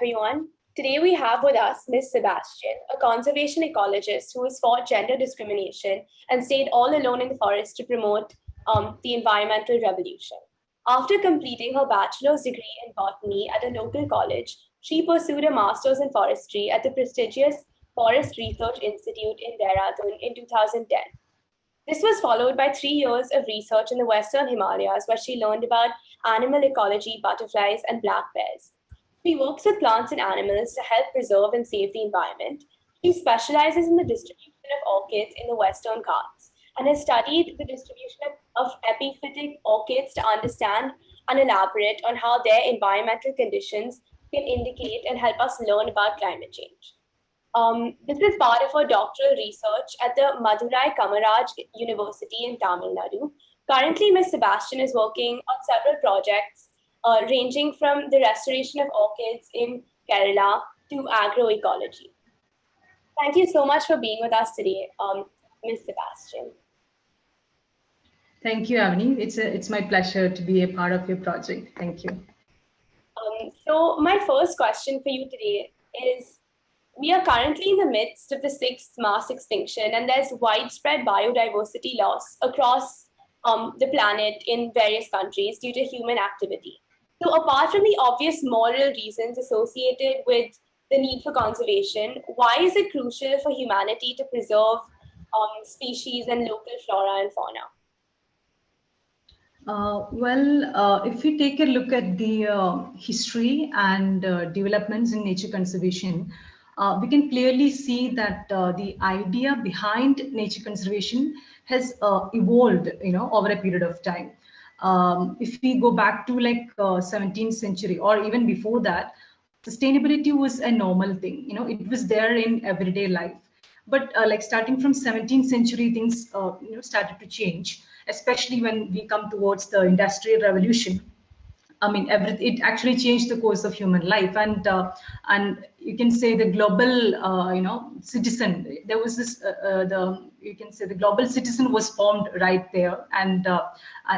everyone. Today we have with us Ms. Sebastian, a conservation ecologist who has fought gender discrimination and stayed all alone in the forest to promote the environmental revolution. After completing her bachelor's degree in botany at a local college, she pursued a master's in forestry at the prestigious Forest Research Institute in Dehradun in 2010. This was followed by 3 years of research in the Western Himalayas, where she learned about animal ecology, butterflies, and black bears. She works with plants and animals to help preserve and save the environment. She specializes in the distribution of orchids in the Western Ghats and has studied the distribution of epiphytic orchids to understand and elaborate on how their environmental conditions can indicate and help us learn about climate change. This is part of her doctoral research at the Madurai Kamaraj University in Tamil Nadu. Currently, Ms. Sebastian is working on several projects ranging from the restoration of orchids in Kerala to agroecology. Thank you so much for being with us today, Ms. Sebastian. Thank you, Avani. It's my pleasure to be a part of your project. Thank you. So my first question for you today is, we are currently in the midst of the 6th mass extinction, and there's widespread biodiversity loss across the planet in various countries due to human activity. So apart from the obvious moral reasons associated with the need for conservation, why is it crucial for humanity to preserve species and local flora and fauna? If we take a look at the history and developments in nature conservation, we can clearly see that the idea behind nature conservation has evolved, over a period of time. If we go back to like 17th century or even before that, sustainability was a normal thing. It was there in everyday life. But like starting from 17th century, things started to change, especially when we come towards the Industrial Revolution. I mean, it actually changed the course of human life, and you can say the global, citizen. There was this the global citizen was formed right there, and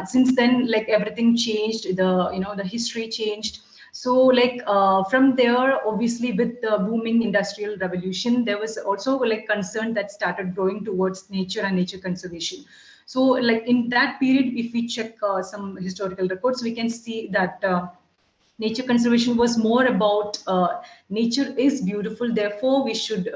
since then, like everything changed. The history changed. So, like from there, obviously, with the booming industrial revolution, there was also like concern that started growing towards nature and nature conservation. So, like in that period, if we check some historical records, we can see that nature conservation was more about nature is beautiful, therefore we should,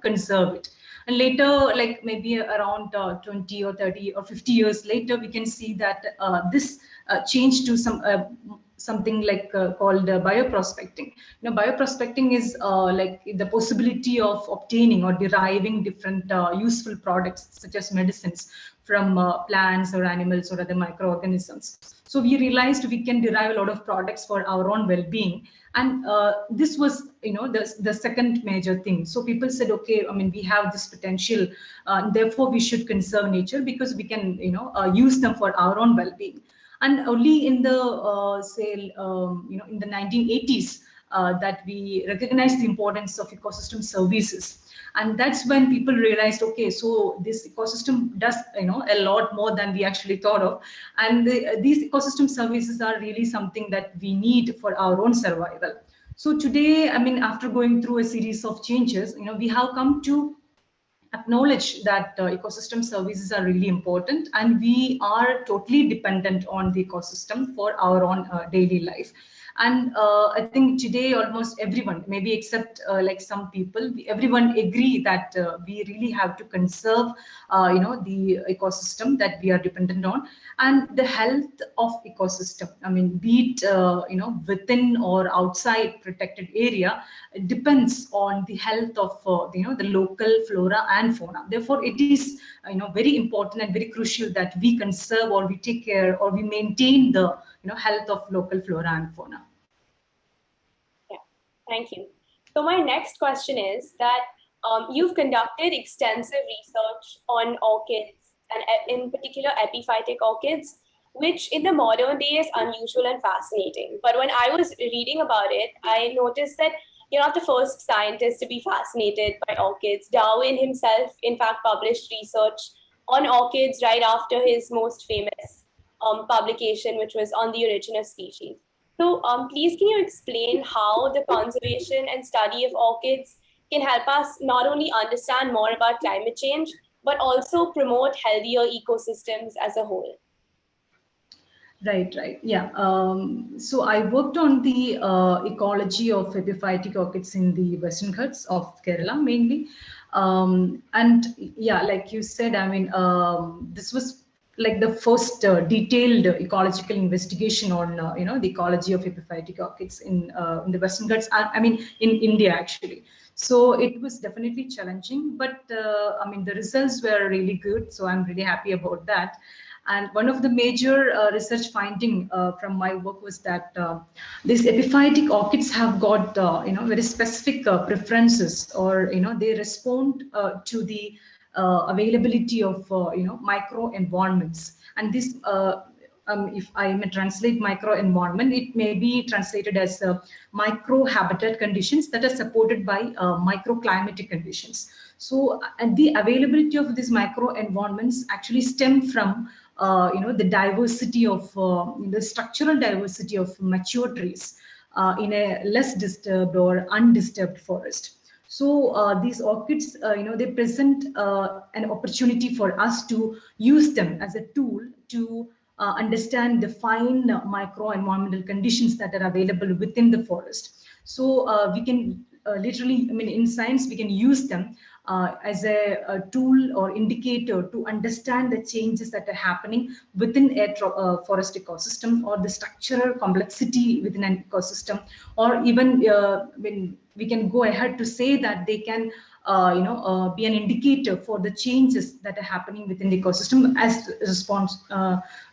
conserve it. And later, like maybe around 20 or 30 or 50 years later, we can see that this changed to something like called bioprospecting. Bioprospecting is like the possibility of obtaining or deriving different useful products such as medicines from plants or animals or other microorganisms. So we realized we can derive a lot of products for our own well-being, and this was, the second major thing. So people said, okay, I mean, we have this potential, therefore we should conserve nature because we can, use them for our own well-being. And only in the in the 1980s that we recognized the importance of ecosystem services. And that's when people realized, okay, so this ecosystem does, a lot more than we actually thought of. And these ecosystem services are really something that we need for our own survival. So today, I mean, after going through a series of changes, we have come to acknowledge that ecosystem services are really important, and we are totally dependent on the ecosystem for our own daily life. And I think today almost everyone, maybe except like some people, everyone agree that we really have to conserve, the ecosystem that we are dependent on, and the health of ecosystem. I mean, be it within or outside protected area, it depends on the health of the local flora and fauna. Therefore, it is very important and very crucial that we conserve or we take care or we maintain the health of local flora and fauna. Yeah, thank you. So my next question is that you've conducted extensive research on orchids, and in particular epiphytic orchids, which in the modern day is unusual and fascinating. But when I was reading about it, I noticed that you're not the first scientist to be fascinated by orchids. Darwin himself, in fact, published research on orchids right after his most famous publication, which was On the Origin of Species. So please can you explain how the conservation and study of orchids can help us not only understand more about climate change, but also promote healthier ecosystems as a whole? Right, right. Yeah. So I worked on the ecology of epiphytic orchids in the Western Ghats of Kerala mainly. And yeah, like you said, I mean, this was like the first detailed ecological investigation on, the ecology of epiphytic orchids in the Western Ghats, I mean, in India actually. So it was definitely challenging, but I mean, the results were really good. So I'm really happy about that. And one of the major research finding from my work was that these epiphytic orchids have got very specific preferences, or they respond to the availability of micro environments. And this if I may translate micro environment, it may be translated as micro habitat conditions that are supported by microclimatic conditions. So, and the availability of these micro environments actually stem from the diversity of the structural diversity of mature trees in a less disturbed or undisturbed forest. So these orchids, they present an opportunity for us to use them as a tool to understand the fine micro environmental conditions that are available within the forest. So we can literally, I mean, in science, we can use them as a tool or indicator to understand the changes that are happening within a forest ecosystem, or the structural complexity within an ecosystem, or even when we can go ahead to say that they can be an indicator for the changes that are happening within the ecosystem as response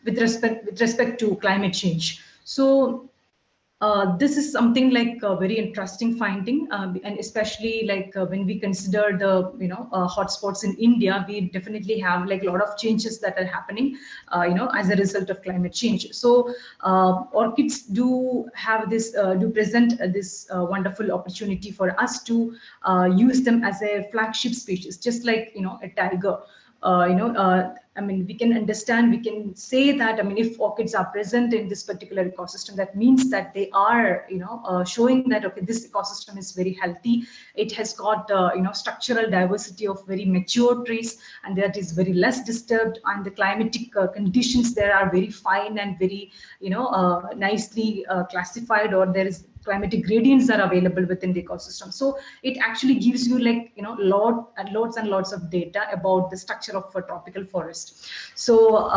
with respect to climate change. So this is something like a very interesting finding, and especially like when we consider the hotspots in India, we definitely have like a lot of changes that are happening, as a result of climate change. So orchids do have this, do present this wonderful opportunity for us to use them as a flagship species, just like a tiger. I mean, we can understand, we can say that, I mean, if orchids are present in this particular ecosystem, that means that they are, showing that, okay, this ecosystem is very healthy. It has got, structural diversity of very mature trees, and that is very less disturbed. And the climatic conditions there are very fine and very, nicely classified, or there is climatic gradients are available within the ecosystem. So it actually gives you like lots and lots of data about the structure of a tropical forest. So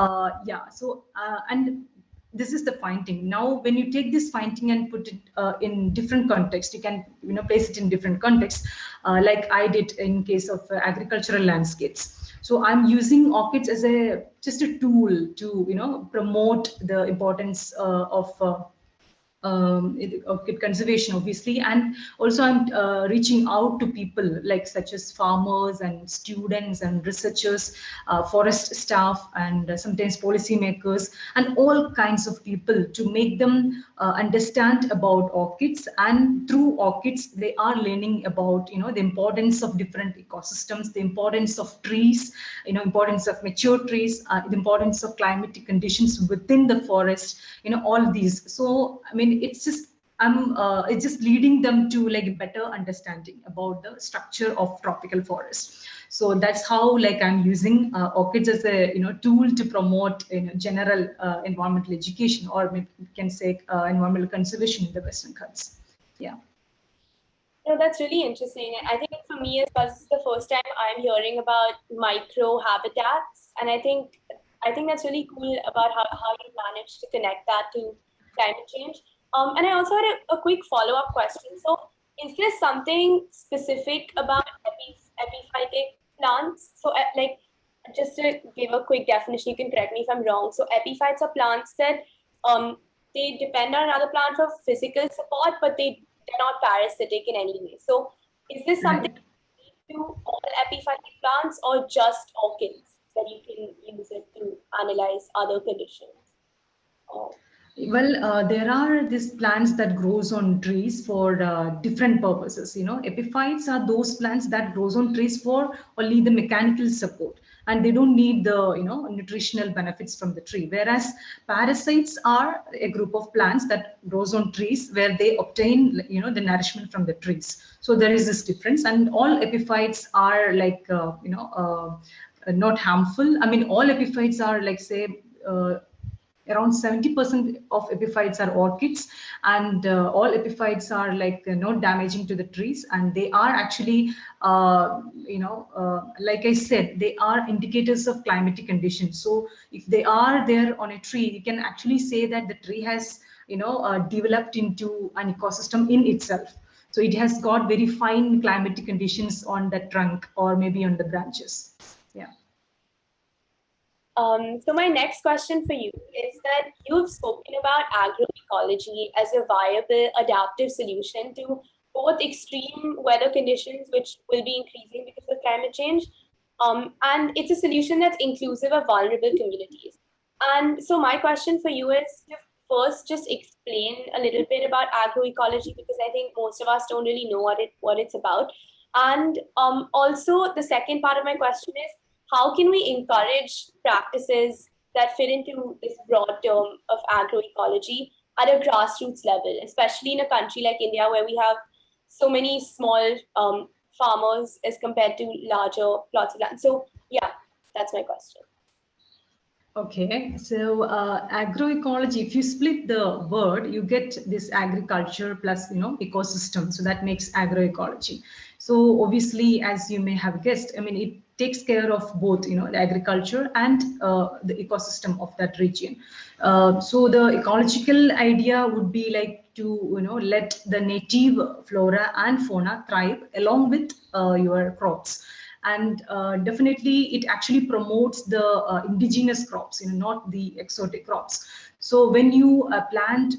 and this is the finding. Now when you take this finding and put it in different context, you can place it in different contexts, like I did in case of agricultural landscapes. So I'm using orchids as just a tool to promote the importance of orchid conservation, obviously, and also I'm reaching out to people like such as farmers and students and researchers, forest staff, and sometimes policymakers, and all kinds of people, to make them understand about orchids. And through orchids, they are learning about the importance of different ecosystems, the importance of trees, importance of mature trees, the importance of climatic conditions within the forest, all these. So I mean, it's just leading them to like better understanding about the structure of tropical forests. So that's how like I'm using orchids as a tool to promote general environmental education, or we can say environmental conservation in the Western Ghats. Yeah. No, that's really interesting. I think for me, as well, this is the first time I'm hearing about micro habitats, and I think that's really cool about how you managed to connect that to climate change. And I also had a quick follow-up question. So, is there something specific about epiphytic plants? So, like, just to give a quick definition, you can correct me if I'm wrong. So, epiphytes are plants that they depend on another plant for physical support, but they're not parasitic in any way. So, is this something to all epiphytic plants, or just orchids that you can use it to analyze other conditions? Well, there are these plants that grows on trees for different purposes. Epiphytes are those plants that grows on trees for only the mechanical support. and they don't need the nutritional benefits from the tree. Whereas parasites are a group of plants that grows on trees where they obtain the nourishment from the trees. So there is this difference, and all epiphytes are like not harmful. I mean, all epiphytes are like, say, around 70% of epiphytes are orchids, and all epiphytes are like not damaging to the trees, and they are actually like I said, they are indicators of climatic conditions. So if they are there on a tree, you can actually say that the tree has developed into an ecosystem in itself. So it has got very fine climatic conditions on the trunk or maybe on the branches. Yeah. So my next question for you is that you've spoken about agroecology as a viable adaptive solution to both extreme weather conditions, which will be increasing because of climate change, and it's a solution that's inclusive of vulnerable communities. And so my question for you is to first just explain a little bit about agroecology, because I think most of us don't really know what it's about. And also the second part of my question is, how can we encourage practices that fit into this broad term of agroecology at a grassroots level, especially in a country like India, where we have so many small farmers as compared to larger plots of land? So yeah, that's my question. Okay, so agroecology, if you split the word, you get this agriculture plus ecosystem. So that makes agroecology. So obviously, as you may have guessed, I mean, it takes care of both the agriculture and the ecosystem of that region. So the ecological idea would be like to let the native flora and fauna thrive along with your crops. And definitely it actually promotes the indigenous crops, not the exotic crops. So when you plant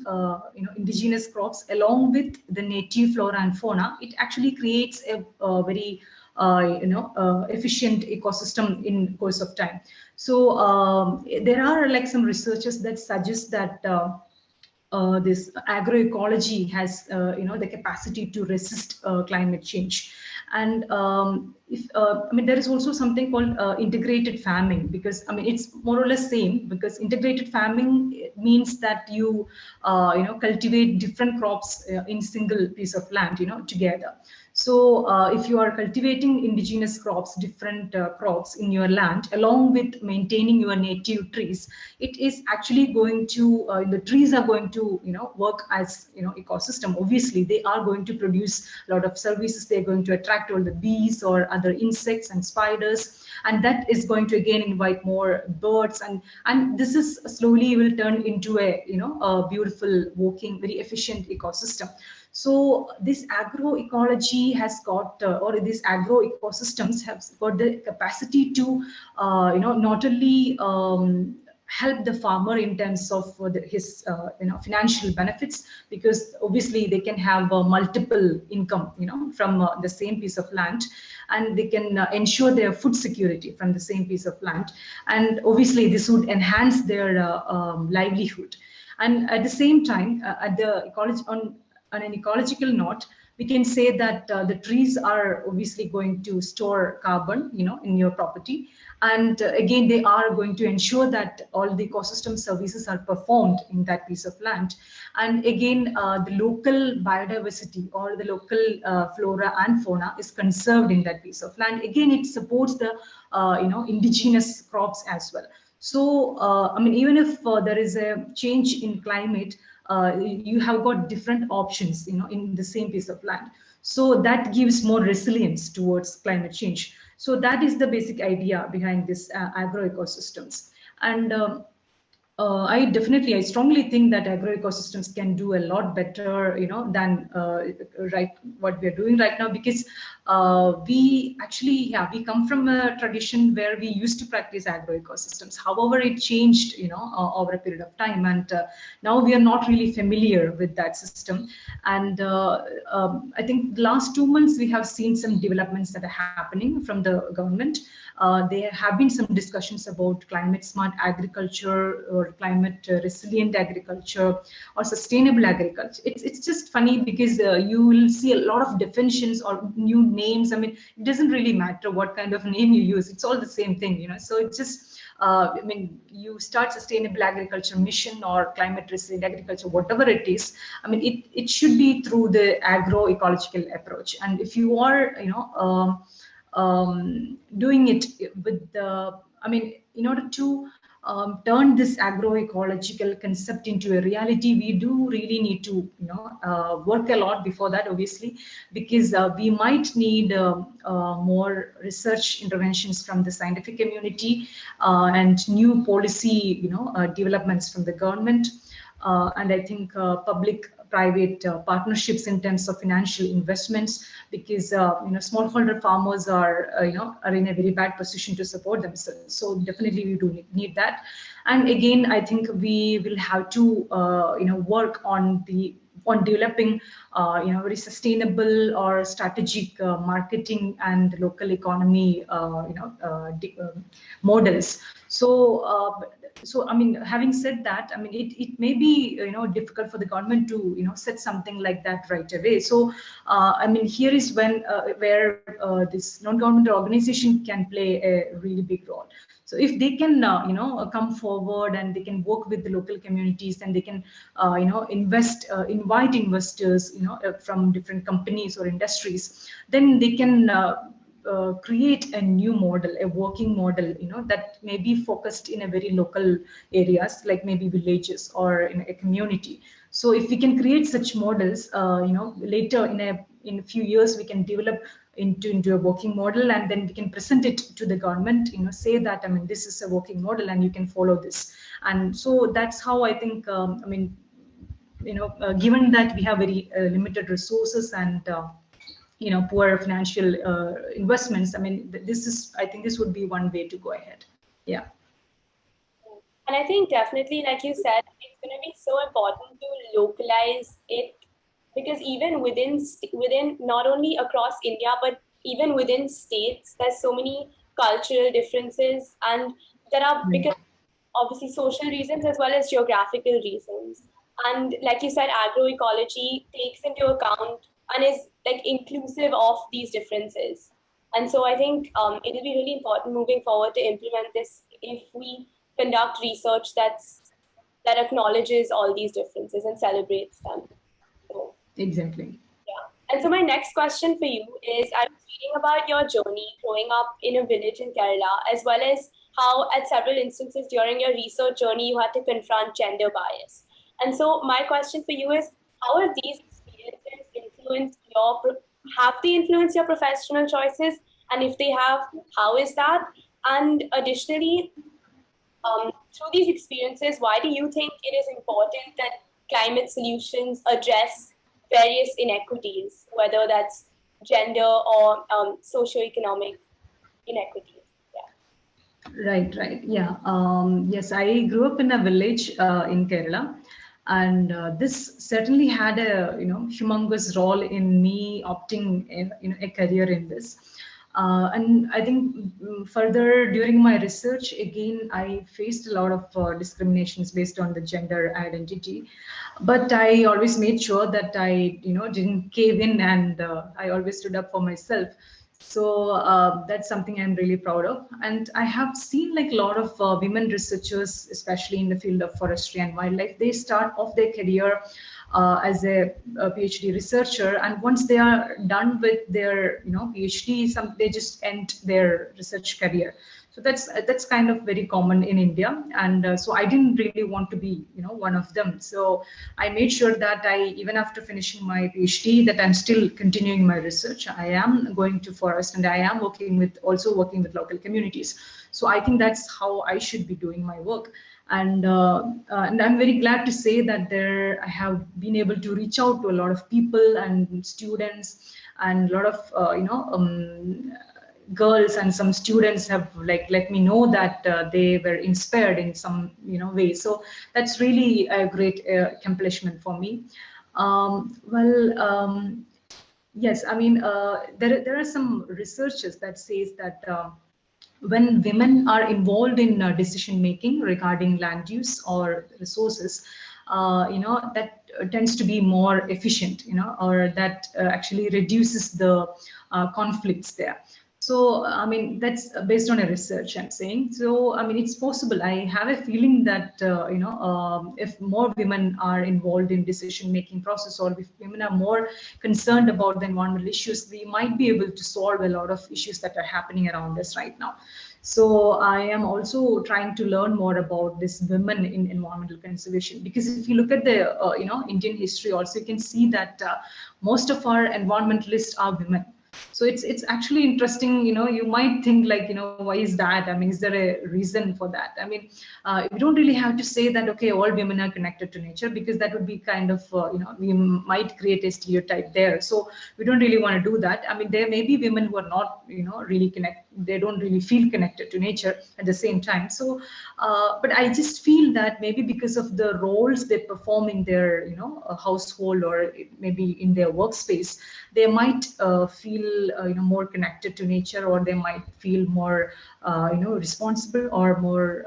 indigenous crops along with the native flora and fauna, it actually creates a very efficient ecosystem in course of time. So there are like some researchers that suggest that this agroecology has the capacity to resist climate change. And I mean, there is also something called integrated farming, because I mean, it's more or less same, because integrated farming means that you cultivate different crops in single piece of land together. So if you are cultivating indigenous crops, different crops in your land, along with maintaining your native trees, it is actually going to, the trees are going to, work as, ecosystem. Obviously, they are going to produce a lot of services. They're going to attract all the bees or other insects and spiders. And that is going to again invite more birds. And this is slowly will turn into a beautiful, walking, very efficient ecosystem. So this agroecology has got, or these agro ecosystems have got the capacity to, not only help the farmer in terms of his, financial benefits, because obviously they can have multiple income, from the same piece of land, and they can ensure their food security from the same piece of land, and obviously this would enhance their livelihood. And at the same time, at the ecology on an ecological note, we can say that the trees are obviously going to store carbon, in your property. And again, they are going to ensure that all the ecosystem services are performed in that piece of land. And again, the local biodiversity or the local flora and fauna is conserved in that piece of land. Again, it supports the, indigenous crops as well. So, I mean, even if there is a change in climate, you have got different options, in the same piece of land. So that gives more resilience towards climate change. So that is the basic idea behind this agroecosystems. And I strongly think that agroecosystems can do a lot better, than what we are doing right now, because we come from a tradition where we used to practice agroecosystems. However, it changed, over a period of time, and now we are not really familiar with that system. And I think the last 2 months we have seen some developments that are happening from the government, There have been some discussions about climate smart agriculture or climate resilient agriculture or sustainable agriculture. It's just funny because you will see a lot of definitions or new names. I mean, it doesn't really matter what kind of name you use. It's all the same thing, you know. So it's just, I mean, you start sustainable agriculture mission or climate resilient agriculture, whatever it is. I mean, it should be through the agroecological approach. And if you are, you know, doing it with the, I mean, in order to turn this agroecological concept into a reality, we do really need to, you know, work a lot before that, obviously, because we might need more research interventions from the scientific community and new policy, you know, developments from the government. And I think public-private partnerships in terms of financial investments, because you know, smallholder farmers are are in a very bad position to support themselves. So definitely we do need that. And again, I think we will have to work on developing very sustainable or strategic marketing and local economy models. So I mean, having said that, I mean, it may be difficult for the government to set something like that right away. So I mean, here is where this non-governmental organization can play a really big role. So if they can come forward and they can work with the local communities, and they can invite investors from different companies or industries, then they can create a new model, a working model, that may be focused in a very local areas, like maybe villages or in a community. So if we can create such models, later in a few years, we can develop into a working model, and then we can present it to the government, say that, I mean, this is a working model and you can follow this. And so that's how I think, I mean, given that we have very limited resources and poor financial investments, I mean, I think this would be one way to go ahead. Yeah. And I think definitely, like you said, it's going to be so important to localize it, because even within not only across India, but even within states, there's so many cultural differences, and there are, because obviously social reasons as well as geographical reasons. And like you said, agroecology takes into account and is like inclusive of these differences. And so I think it'll be really important moving forward to implement this if we conduct research that acknowledges all these differences and celebrates them. So, exactly. Yeah. And so my next question for you is, I was reading about your journey growing up in a village in Kerala, as well as how at several instances during your research journey, you had to confront gender bias. And so my question for you is, how have these experiences influenced your professional choices? And if they have, how is that? And additionally, through these experiences, why do you think it is important that climate solutions address various inequities, whether that's gender or socioeconomic inequities? Right. Yeah. Yes, I grew up in a village in Kerala, and this certainly had a humongous role in me opting a career in this. And I think further during my research, again, I faced a lot of discriminations based on the gender identity, but I always made sure that I didn't cave in, and I always stood up for myself. So that's something I'm really proud of. And I have seen like a lot of women researchers, especially in the field of forestry and wildlife, they start off their career as a PhD researcher, and once they are done with their PhD, they just end their research career. So that's kind of very common in India, and so I didn't really want to be one of them. So I made sure that even after finishing my PhD, that I'm still continuing my research. I am going to forest, and I am working with local communities. So I think that's how I should be doing my work. And I'm very glad to say that I have been able to reach out to a lot of people and students, and a lot of girls and some students have like let me know that they were inspired in some way. So that's really a great accomplishment for me. Yes, I mean there are some researchers that says that when women are involved in decision making regarding land use or resources, that tends to be more efficient, or that actually reduces the conflicts there. So, I mean, that's based on a research I'm saying. So, I mean, it's possible. I have a feeling that, if more women are involved in decision-making process, or if women are more concerned about the environmental issues, we might be able to solve a lot of issues that are happening around us right now. So I am also trying to learn more about this women in environmental conservation, because if you look at the, Indian history also, you can see that most of our environmentalists are women. So it's actually interesting. You might think like, why is that? I mean, is there a reason for that? I mean, we don't really have to say that, okay, all women are connected to nature, because that would be kind of, we might create a stereotype there. So we don't really want to do that. I mean, there may be women who are not, really they don't really feel connected to nature at the same time. So, but I just feel that maybe because of the roles they perform in their, household, or maybe in their workspace, they might feel, more connected to nature, or they might feel more, responsible, or more,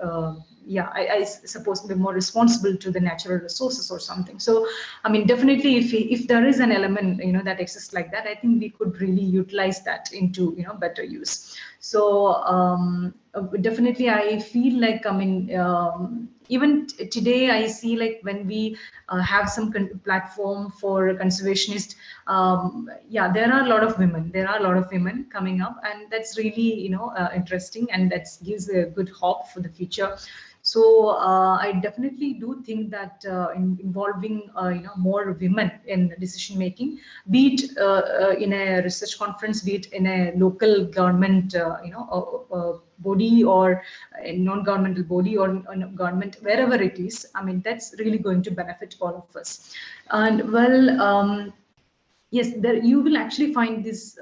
I suppose they're more responsible to the natural resources or something. So, I mean, definitely, if there is an element, that exists like that, I think we could really utilize that into, better use. So, definitely, I feel like, I mean, even today, I see like when we have some platform for conservationists, there are a lot of women. There are a lot of women coming up, and that's really, interesting, and that gives a good hope for the future. So I definitely do think that involving more women in decision making, be it in a research conference, be it in a local government body, or a non-governmental body, or government, wherever it is. I mean, that's really going to benefit all of us. And well. Yes, there you will actually find this,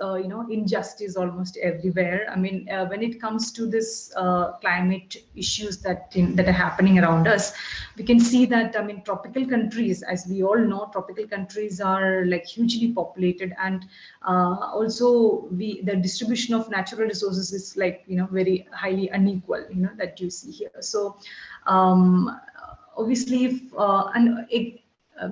injustice almost everywhere. I mean, when it comes to this climate issues that are happening around us, we can see that, I mean, tropical countries, as we all know, tropical countries are like hugely populated, and also the distribution of natural resources is like, very highly unequal, that you see here. So, obviously, if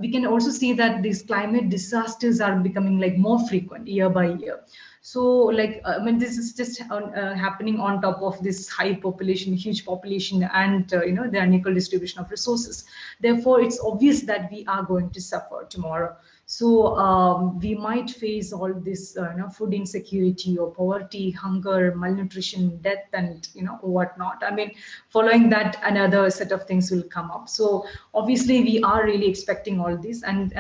we can also see that these climate disasters are becoming like more frequent year by year. So, like, when this is just happening on top of this high population, huge population, and the unequal distribution of resources, therefore it's obvious that we are going to suffer tomorrow. So we might face all this, food insecurity, or poverty, hunger, malnutrition, death, and whatnot. I mean, following that, another set of things will come up. So obviously, we are really expecting all this, and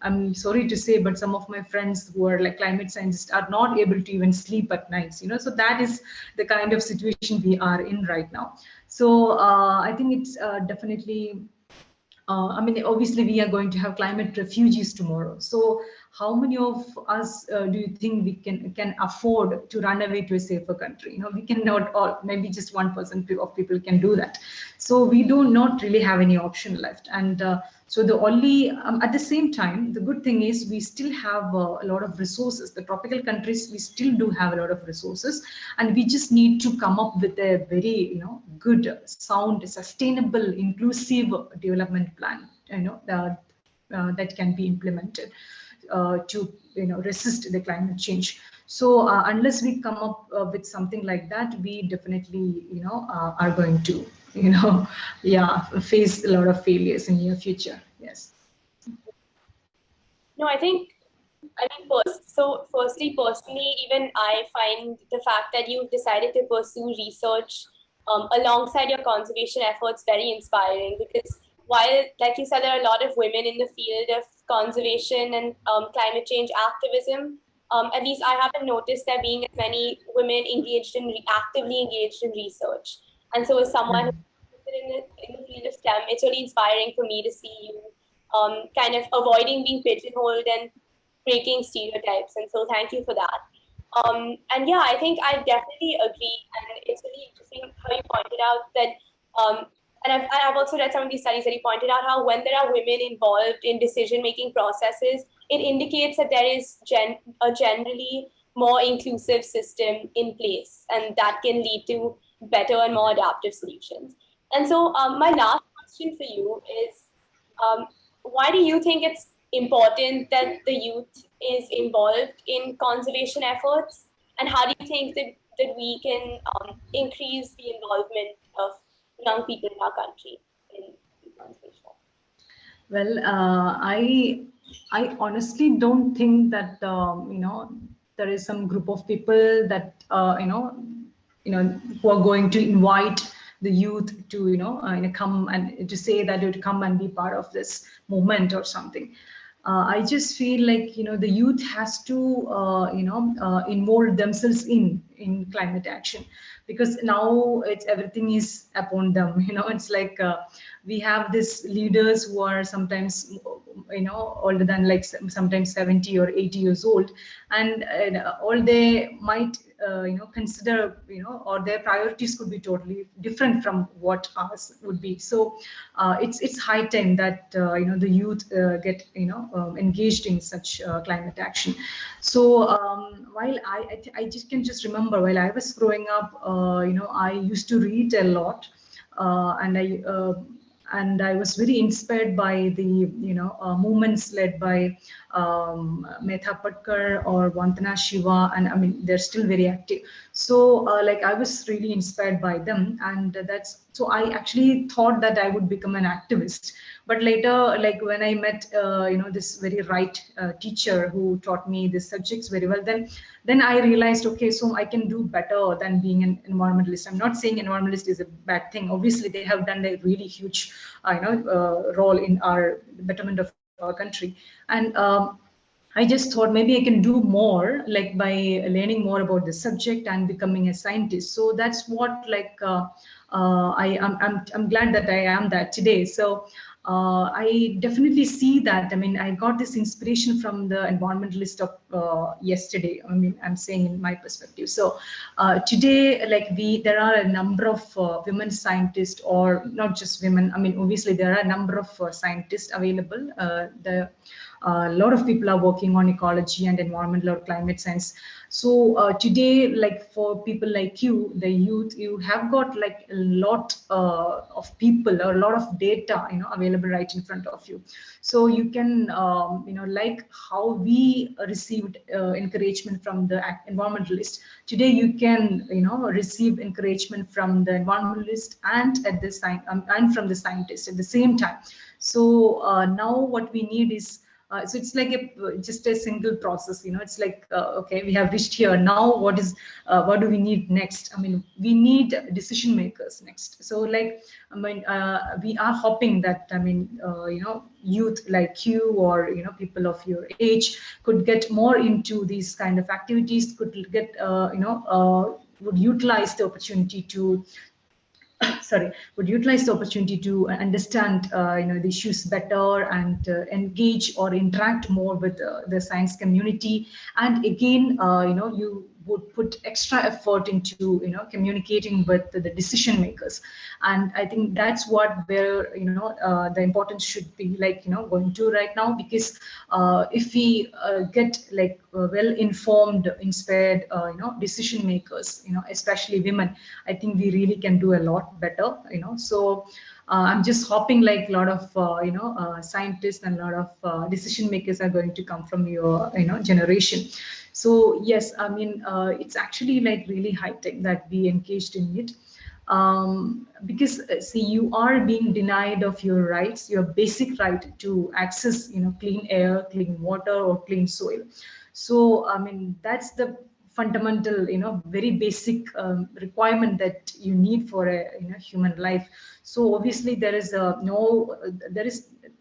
I'm sorry to say, but some of my friends who are like climate scientists are not able to even sleep at nights. So that is the kind of situation we are in right now. So I think it's definitely. I mean, obviously, we are going to have climate refugees tomorrow. So, how many of us do you think we can afford to run away to a safer country? We cannot, or maybe just 1% of people can do that. So, we do not really have any option left. And so, the only at the same time, the good thing is we still have a lot of resources. The tropical countries, we still do have a lot of resources, and we just need to come up with a very good, sound, sustainable, inclusive development plan, that can be implemented to resist the climate change. So unless we come up with something like that, we definitely are going to face a lot of failures in near future. Yes. No, I mean, firstly, personally, even I find the fact that you've decided to pursue research alongside your conservation efforts very inspiring, because while, like you said, there are a lot of women in the field of conservation and climate change activism, at least I haven't noticed there being as many women actively engaged in research. And so as someone who's in the field of STEM, it's really inspiring for me to see you kind of avoiding being pigeonholed and breaking stereotypes. And so thank you for that. And yeah, I think I definitely agree. And it's really interesting how you pointed out that, and I've also read some of these studies that you pointed out how when there are women involved in decision-making processes, it indicates that there is a generally more inclusive system in place, and that can lead to better and more adaptive solutions. And so my last question for you is, why do you think it's important that the youth is involved in conservation efforts? And how do you think that we can increase the involvement of young people in our country in conservation? Well, I honestly don't think that there is some group of people that who are going to invite the youth to come and to say that you to come and be part of this movement or something. I just feel like the youth has to involve themselves in climate action, because now it's everything is upon them. It's like we have these leaders who are sometimes older than like sometimes 70 or 80 years old, and all they might consider or their priorities could be totally different from what ours would be. So it's high time that the youth get engaged in such climate action. So while I just can just remember while I was growing up, I used to read a lot, and I was very inspired by the movements led by Metha Patkar or Vandana Shiva, and I mean they're still very active. So like I was really inspired by them, and that's so I actually thought that I would become an activist. But later, like when I met this very right teacher who taught me these subjects very well, then I realized, okay, so I can do better than being an environmentalist. I'm not saying environmentalist is a bad thing. Obviously, they have done a really huge role in our betterment of our country. And I just thought maybe I can do more, like by learning more about the subject and becoming a scientist. So that's what like I'm glad that I am that today. So I definitely see that. I mean, I got this inspiration from the environmentalist of yesterday. I mean, I'm saying in my perspective. So today, like there are a number of women scientists, or not just women. I mean, obviously there are a number of scientists available. A lot of people are working on ecology and environmental or climate science. So today, like for people like you, the youth, you have got like a lot of people or a lot of data, available right in front of you. So you can, like how we received encouragement from the environmentalist. Today, you can, receive encouragement from the environmentalist and at the and from the scientist at the same time. So now what we need is so it's like just a single process. It's like okay, we have reached here. Now what do we need next? I mean, we need decision makers next. So like I mean, we are hoping that youth like you, or people of your age could get more into these kind of activities, could get would utilize the opportunity to would utilize the opportunity to understand the issues better, and engage or interact more with the science community. And again, you would put extra effort into communicating with the decision makers. And I think that's where the importance should be, like going to right now. Because if we get like well informed, inspired decision makers, especially women, I think we really can do a lot better. So I'm just hoping like a lot of scientists and a lot of decision makers are going to come from your generation. So yes, I mean it's actually like really high tech that we engaged in it. Because see, you are being denied of your rights, your basic right to access clean air, clean water, or clean soil. So I mean that's the fundamental very basic requirement that you need for a human life. So obviously there is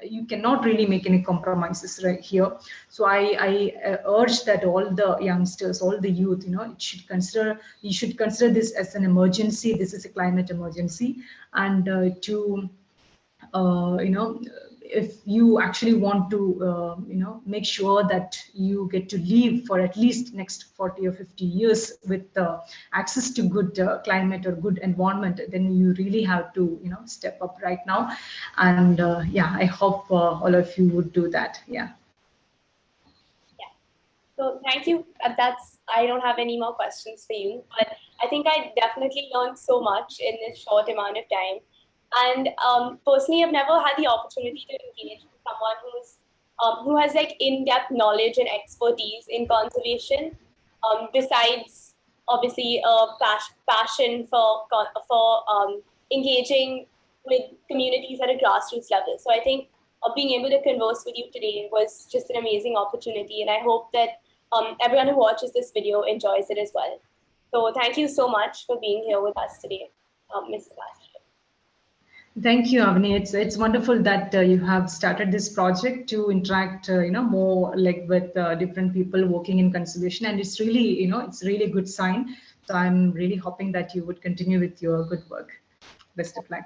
you cannot really make any compromises right here. So I urge that all the youngsters, all the youth, you should consider this as an emergency. This is a climate emergency. And if you actually want to make sure that you get to live for at least next 40 or 50 years with access to good climate or good environment, then you really have to step up right now. And yeah, I hope all of you would do that. Yeah. So thank you. I don't have any more questions for you, but I think I definitely learned so much in this short amount of time. And personally, I've never had the opportunity to engage with someone who has like in-depth knowledge and expertise in conservation. Besides, obviously, a passion for engaging with communities at a grassroots level. So I think being able to converse with you today was just an amazing opportunity, and I hope that everyone who watches this video enjoys it as well. So thank you so much for being here with us today, Ms. Sebastian. Thank you, Avni. It's wonderful that you have started this project to interact, more like with different people working in conservation, and it's really, it's really a good sign. So I'm really hoping that you would continue with your good work. Best of luck.